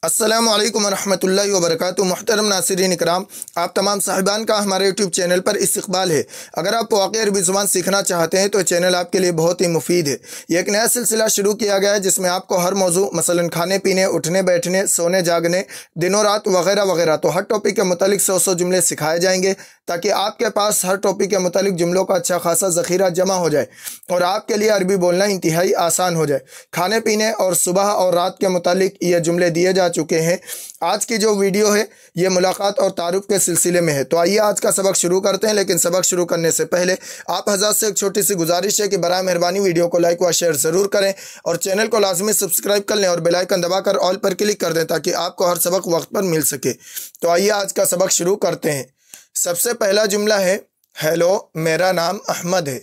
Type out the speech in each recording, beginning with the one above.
अस्सलामु अलैकुम वरहमतुल्लाहि वबरकातुहू। मुहतरम नासिरीन इकराम, आप तमाम साहिबान का हमारे यूट्यूब चैनल पर इस्तकबाल है। अगर आप वाक़ई अरबी ज़ुबान सीखना चाहते हैं तो चैनल आपके लिए बहुत ही मुफीद है। ये एक नया सिलसिला शुरू किया गया है जिसमें आपको हर मौजू मसलन खाने पीने, उठने बैठने, सोने जागने, दिनों रात वगैरह वगैरह, तो हर टॉपिक के मुतालिक 100 जुमले सिखाए जाएंगे ताकि आपके पास हर टॉपिक के मुतालिक जुमलों का अच्छा खासा ज़ख़ीरा जमा हो जाए और आपके लिए अरबी बोलना इंतहाई आसान हो जाए। खाने पीने और सुबह और रात के मुतालिक ये जुमले दिए जा चुके हैं। आज की जो वीडियो है ये मुलाकात और तारुफ के सिलसिले में है। तो आइए आज का सबक शुरू करते हैं, लेकिन सबक शुरू करने से पहले आप हज़रात से एक छोटी सी गुजारिश है कि बराए मेहरबानी वीडियो को लाइक व शेयर ज़रूर करें और चैनल को लाजमी सब्सक्राइब कर लें और बेल आइकन दबाकर ऑल पर क्लिक कर दें ताकि आपको हर सबक वक्त पर मिल सके। तो आइए आज का सबक शुरू करते हैं। सबसे पहला जुमला है हेलो, मेरा नाम अहमद है।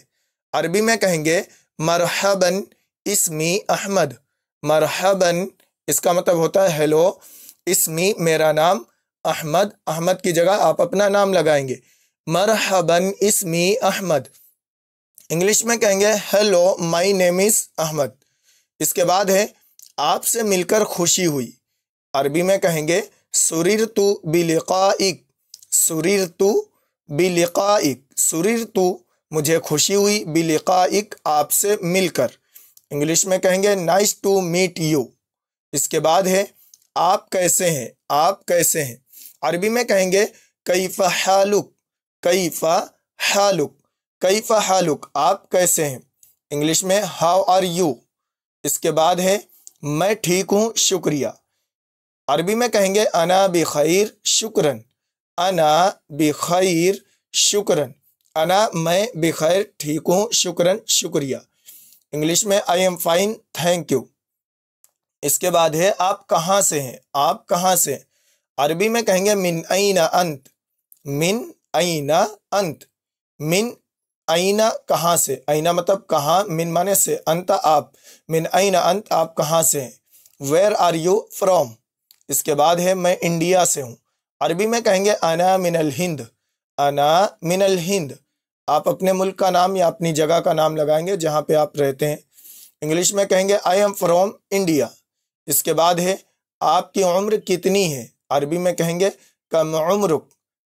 अरबी में कहेंगे मरहबन इस्मी अहमद। मरहबन इसका मतलब होता है हेलो, इस्मी मेरा नाम, अहमद अहमद की जगह आप अपना नाम लगाएंगे। मरहबन इस्मी अहमद। इंग्लिश में कहेंगे hello my name is Ahmad. इसके बाद है आपसे मिलकर खुशी हुई। अरबी में कहेंगे सुरिरतु बिलिकाइक। सुरिरतु बिलिकाइक। सुरिरतु मुझे खुशी हुई, बिलिकाइक आपसे मिलकर। इंग्लिश में कहेंगे नाइस टू मीट यू। इसके बाद है आप कैसे हैं। आप कैसे हैं। अरबी में कहेंगे कैफ़ा हालुक। कैफ़ा हालुक। कैफ़ा हालुक आप कैसे हैं। इंग्लिश में हाउ आर यू। इसके बाद है मैं ठीक हूँ शुक्रिया। अरबी में कहेंगे अना बिखैर शुक्रन। अना बिखैर शुक्रन। अना मैं बिखैर ठीक हूँ शुक्रन शुक्रिया। इंग्लिश में I am fine thank you. इसके बाद है आप कहाँ से हैं। आप कहाँ से हैं। अरबी में कहेंगे मिन ऐना अंत। मिन ऐना अंत। मिन ऐना कहाँ से। ऐना मतलब कहाँ, मिन माने से, अंत आप। मिन ऐना अंत आप कहाँ से हैं। Where are you from. इसके बाद है मैं इंडिया से हूँ। अरबी में कहेंगे अना मिनल हिंद। अना मिनल हिंद आप अपने मुल्क का नाम या अपनी जगह का नाम लगाएंगे जहाँ पे आप रहते हैं। इंग्लिश में कहेंगे आई एम फ्रॉम इंडिया। इसके बाद है आपकी उम्र कितनी है। अरबी में कहेंगे कम उम्रुक।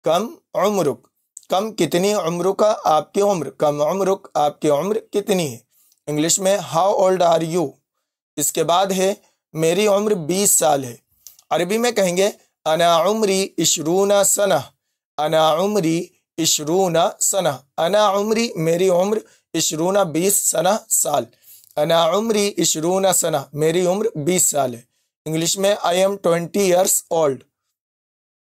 कम उम्रुक। कम कितनी उम्र का, आपकी उम्र। कम उम्रुक आपकी उम्र कितनी है। इंग्लिश में हाउ ओल्ड आर यू। इसके बाद है मेरी उम्र 20 साल है। अरबी में कहेंगे अना उम्री इशरूना सना। अना उम्री इशरूना सना। अना उम्री मेरी उम्र, इशरूना 20 सना साल। अना उम्री इशरूना सना मेरी उम्र 20 साल है। इंग्लिश में आई एम 20 ईयर्स ओल्ड।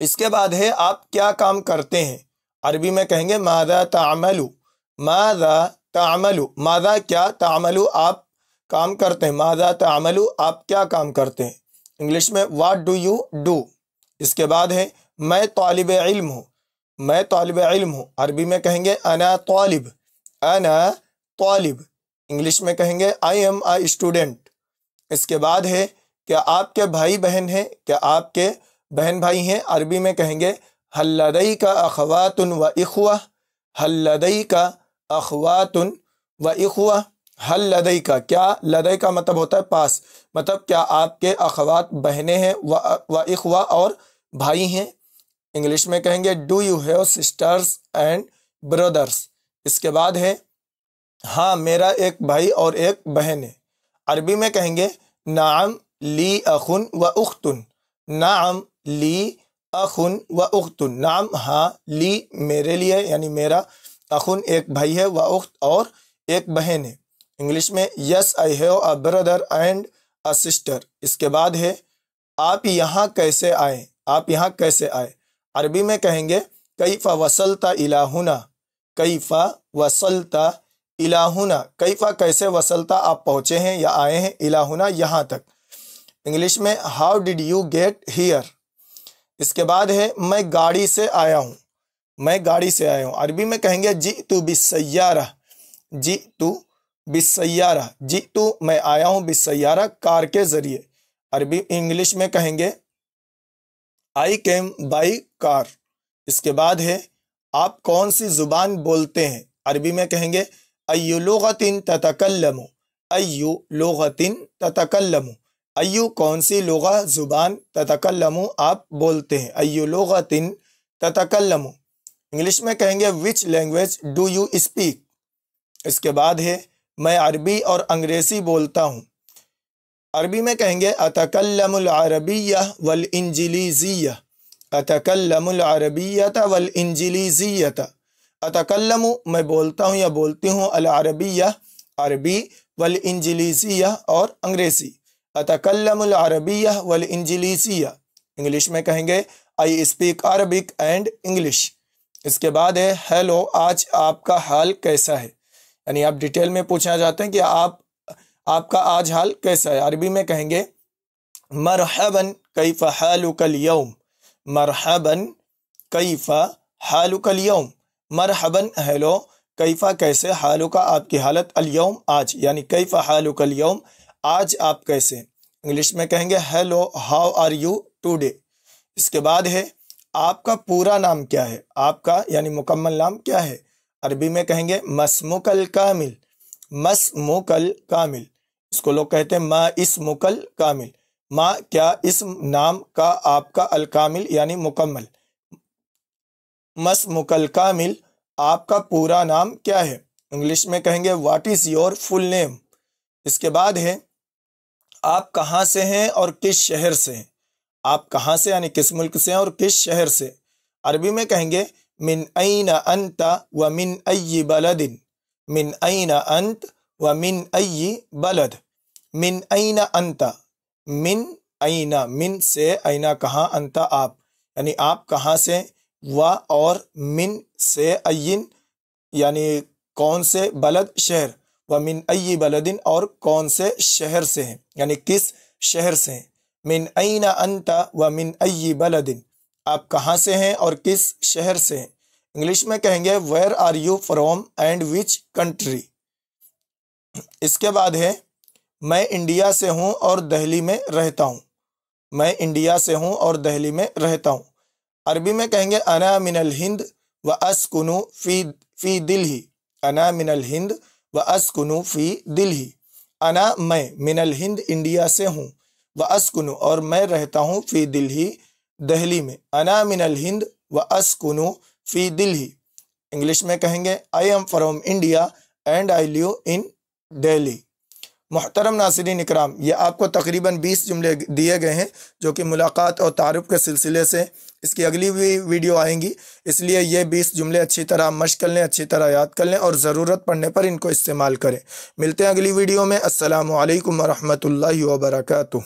इसके बाद है आप क्या काम करते हैं। अरबी में कहेंगे मादा तामलू। मादा तामलू। मादा क्या, तामलू आप काम करते हैं। मादा तामलू आप क्या काम करते हैं। इंग्लिश में व्हाट डू यू डू। इसके बाद है मैं तालिब इल्म हूँ। मैं तालिब इल्म हूँ। अरबी में कहेंगे अना तालिब। अना तालिब। इंग्लिश में कहेंगे आई एम आ स्टूडेंट। इसके बाद है क्या आपके भाई बहन हैं। क्या आपके बहन भाई हैं। अरबी में कहेंगे हल लदैका अखवातुन व इख्वा। हल लदैका अखवातुन व इख्वा। हल लदैका क्या, लदैका मतलब होता है पास, मतलब क्या आपके अखवात बहनें हैं, व इख्वा और भाई हैं। इंग्लिश में कहेंगे do you have sisters and brothers. इसके बाद है हाँ मेरा एक भाई और एक बहन है। अरबी में कहेंगे नाम ली अखुन व उख्तुन। नाम ली अखुन व उख्तुन। नाम हाँ, ली मेरे लिए यानी मेरा, अखुन एक भाई है, व उख्त और एक बहन है। इंग्लिश में yes I have a brother and a sister. इसके बाद है आप यहाँ कैसे आए। आप यहाँ कैसे आए। अरबी में कहेंगे कैफ़ा वसलता इलाहुना। कैफ़ा वसलता इलाहुना। कैफ़ा कैसे, वसलता आप पहुँचे हैं या आए हैं, इलाहुना यहाँ तक। इंग्लिश में how did you get here. इसके बाद है मैं गाड़ी से आया हूँ। मैं गाड़ी से आया हूँ। अरबी में कहेंगे जी तू बिस्सैयारा। जी तू बिस्सैयारा। जी तू मैं आया हूँ, बिस्सैयारा कार के ज़रिए। अरबी इंग्लिश में कहेंगे आई केम बाई कार। इसके बाद है आप कौन सी ज़ुबान बोलते हैं। अरबी में कहेंगे अय्यु लुगतिन ततकल्लमु। अय्यु लुगतिन ततकल्लमु। ایو کون سی لغہ زبان تتکلمو آپ بولتے ہیں، ایو لغتن تتکلمو، انگلش میں کہیں گے which language do you speak. اس کے بعد ہے میں عربی اور انگریزی بولتا ہوں، عربی میں کہیں گے اتکلم العربیہ والانجلیزیہ، اتکلم العربیۃ والانجلیزیۃ، اتکلم میں بولتا ہوں یا بولتی ہوں العربیہ عربی، والانجلیزیہ اور انگریزی، اتکلم العربیہ والانجلیزیہ، انگلش میں کہیں گے I speak Arabic and English. اس کے بعد ہے ہیلو آج آپ کا حال کیسا ہے، یعنی آپ ڈیٹیل میں پوچھنا چاہتے ہیں کہ آپ کا آج حال کیسا ہے، عربی میں کہیں گے مرحبا کیف حالک اليوم، مرحبا کیف حالک اليوم، مرحبا ہیلو، کیفا کیسے، حالک آپ کی حالت، اليوم آج، یعنی کیف حالک اليوم آج آپ کیسے، انگلش میں کہیں گے hello how are you today. اس کے بعد ہے آپ کا پورا نام کیا ہے، آپ کا یعنی مکمل نام کیا ہے، عربی میں کہیں گے مسمک الکامل، مسمک الکامل، اس کو لوگ کہتے ہیں ما اسمک الکامل، ما کیا اسم نام کا آپ کا، الکامل یعنی مکمل، مسمک الکامل آپ کا پورا نام کیا ہے، انگلش میں کہیں گے واٹ از یور فل نیم۔ اس کے بعد ہے آپ کہاں سے ہیں اور کس شہر سے ہیں، آپ کہاں سے یعنی کس ملک سے ہیں اور کس شہر سے، عربی میں کہیں گے من این انت ومن ای بلد، من این انت ومن ای بلد، من این انت، من این من سے، این کہاں، انت آپ، یعنی آپ کہاں سے، و اور من سے، این یعنی کون سے، بلد شہر، ومن ای بلدن اور کون سے شہر سے ہیں یعنی کس شہر سے ہیں، من این انت ومن ای بلدن آپ کہاں سے ہیں اور کس شہر سے ہیں، انگلش میں کہیں گے where are you from and which country. اس کے بعد ہے میں انڈیا سے ہوں اور دہلی میں رہتا ہوں، میں انڈیا سے ہوں اور دہلی میں رہتا ہوں، عربی میں کہیں گے انا من الہند واسکن فی دلہی، انا من الہند واسکن فی دلہی، انا میں، من الہند انڈیا سے ہوں، واسکن اور میں رہتا ہوں، فی دلہی دہلی میں، انا من الہند واسکن فی دلہی، انگلش میں کہیں گے I am from India and I live in Delhi. محترم ناظرین اکرام، یہ آپ کو تقریباً 20 جملے دیے گئے ہیں جو کہ ملاقات اور تعارف کے سلسلے سے، اس کی اگلی بھی ویڈیو آئیں گی، اس لیے یہ 20 جملے اچھی طرح مشق کر لیں، اچھی طرح یاد کر لیں اور ضرورت پڑنے پر ان کو استعمال کریں۔ ملتے ہیں اگلی ویڈیو میں، السلام علیکم ورحمۃ اللہ وبرکاتہ۔